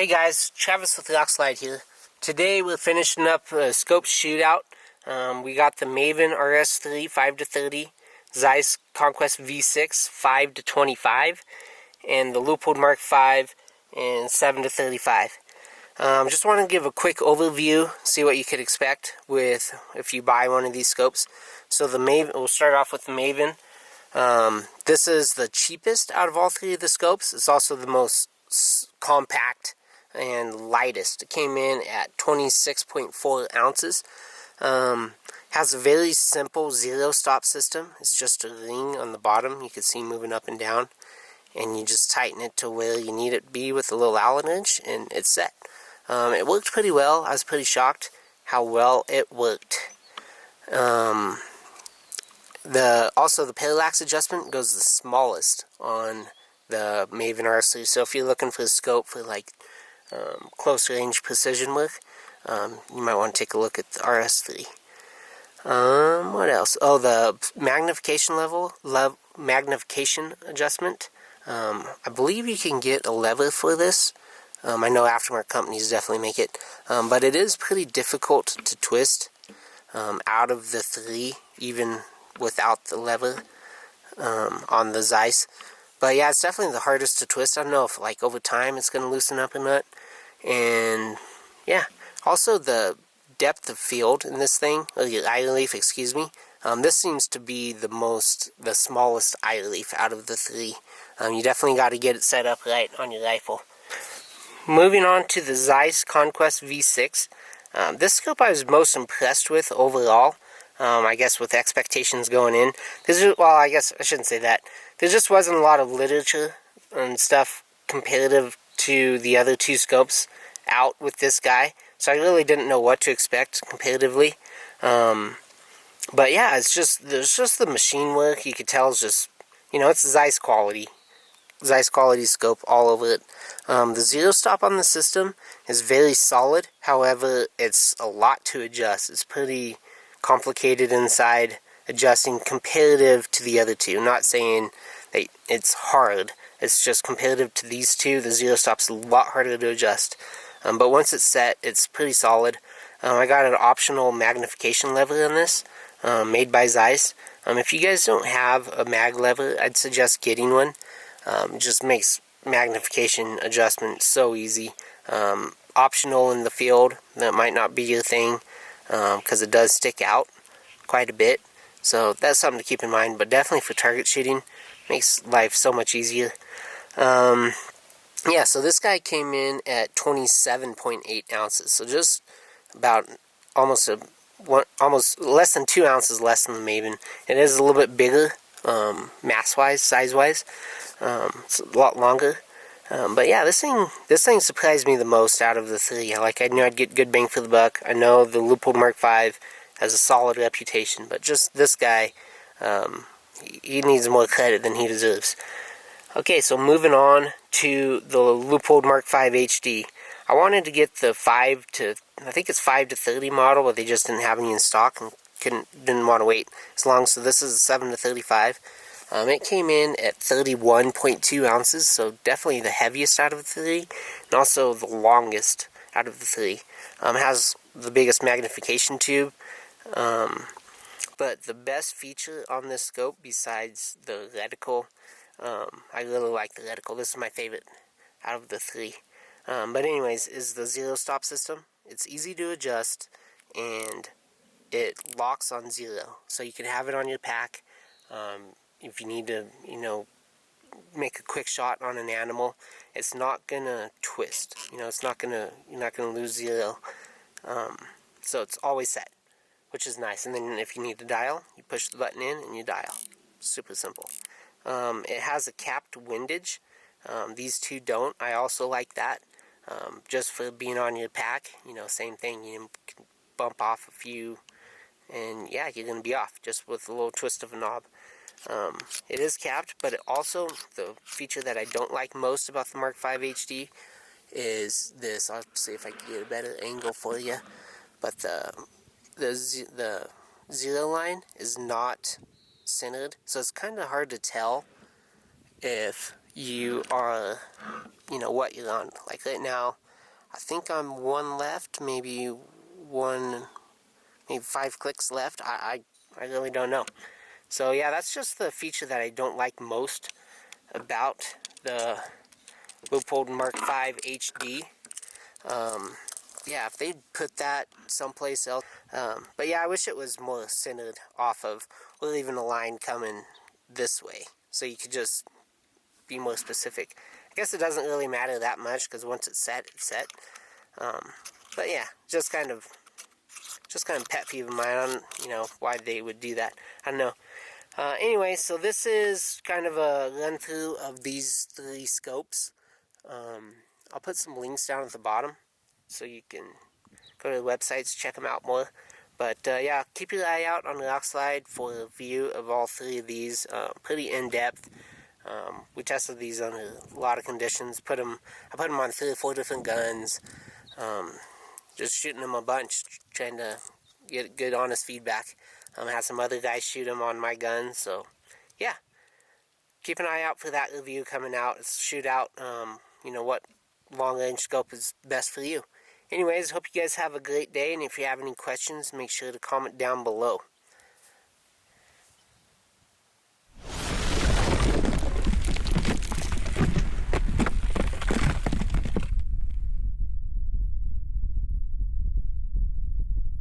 Hey guys, Travis with Rockslide here. Today we're finishing up a scope shootout. We got the Maven RS.3 5-30, Zeiss Conquest V6 5-25, and the Leupold Mark V and 7-35. Just want to give a quick overview, see what you could expect with if you buy one of these scopes. So the Maven, we'll start off with the Maven. This is the cheapest out of all three of the scopes. It's also the most compact and lightest. It came in at 26.4 ounces. Has a very simple zero stop system. It's just a ring on the bottom you can see moving up and down, and you just tighten it to where you need it to be with a little Allen wrench, and it's set. It worked pretty well. I was pretty shocked how well it worked. Also the parallax adjustment goes the smallest on the Maven RS3. So if you're looking for a scope for like close range precision work, you might want to take a look at the RS3. What else? Oh, the magnification magnification adjustment. I believe you can get a lever for this. I know aftermarket companies definitely make it, but it is pretty difficult to twist out of the three, even without the lever on the Zeiss. But yeah, it's definitely the hardest to twist. I don't know if like over time it's going to loosen up a nut. And yeah, also the depth of field in this thing, or the eye relief, excuse me. This seems to be the smallest eye relief out of the three. You definitely got to get it set up right on your rifle. Moving on to the Zeiss Conquest V6. This scope I was most impressed with overall. I guess with expectations going in. Well, I guess I shouldn't say that. There just wasn't a lot of literature and stuff comparative to the other two scopes out with this guy. So I really didn't know what to expect comparatively. But yeah, there's just the machine work. You could tell it's just, it's Zeiss quality. Zeiss quality scope all over it. The zero stop on the system is very solid. However, it's a lot to adjust. It's pretty complicated inside adjusting comparative to the other two. Not saying that it's hard. It's just comparative to these two, the zero stop's a lot harder to adjust. But once it's set, it's pretty solid. I got an optional magnification lever on this, made by Zeiss. If you guys don't have a mag lever, I'd suggest getting one. It just makes magnification adjustment so easy. Optional in the field, that might not be your thing, because it does stick out quite a bit. So that's something to keep in mind, but definitely for target shooting, makes life so much easier. Yeah, so this guy came in at 27.8 ounces, so just about almost less than 2 ounces less than the Maven. It is a little bit bigger, mass-wise, size-wise. It's a lot longer. But yeah, this thing surprised me the most out of the three. I knew I'd get good bang for the buck. I know the Leupold Mark V has a solid reputation, but just this guy, he needs more credit than he deserves. Okay, so moving on to the Leupold Mark V HD. I wanted to get the 5-30 model, but they just didn't have any in stock and didn't want to wait as long. So this is a 7-35. It came in at 31.2 ounces, so definitely the heaviest out of the three, and also the longest out of the three. It has the biggest magnification tube, but the best feature on this scope, besides the reticle, I really like the reticle. This is my favorite out of the three. But anyways, is the zero stop system. It's easy to adjust, and it locks on zero, so you can have it on your pack. If you need to, make a quick shot on an animal, it's not gonna twist. You're not gonna lose zero. So it's always set, which is nice. And then if you need to dial, you push the button in and you dial. Super simple. It has a capped windage. These two don't. I also like that. Just for being on your pack, same thing. You can bump off a few, and yeah, you're gonna be off just with a little twist of a knob. It is capped, but also the feature that I don't like most about the Mark V HD is this. I'll see if I can get a better angle for you. But the zero line is not centered, so it's kind of hard to tell if you are, what you're on. Like right now, I think I'm one left, maybe 5 clicks left. I really don't know. So yeah, that's just the feature that I don't like most about the Leupold Mark V HD. Yeah, if they'd put that someplace else. But yeah, I wish it was more centered off of, or even a line coming this way, so you could just be more specific. I guess it doesn't really matter that much, because once it's set, it's set. But yeah, just kind of pet peeve of mine. I don't, why they would do that. I don't know. Anyway, so this is kind of a run through of these 3 scopes. I'll put some links down at the bottom, so you can go to the websites, check them out more. But yeah, keep your eye out on the Rockslide for a view of all 3 of these. Pretty in-depth. We tested these on a lot of conditions. I put them on 3 or 4 different guns. Just shooting them a bunch, trying to get good, honest feedback. I had some other guys shoot them on my gun, so yeah. Keep an eye out for that review coming out. It's shoot out, what long-range scope is best for you. Anyways, hope you guys have a great day, and if you have any questions, make sure to comment down below.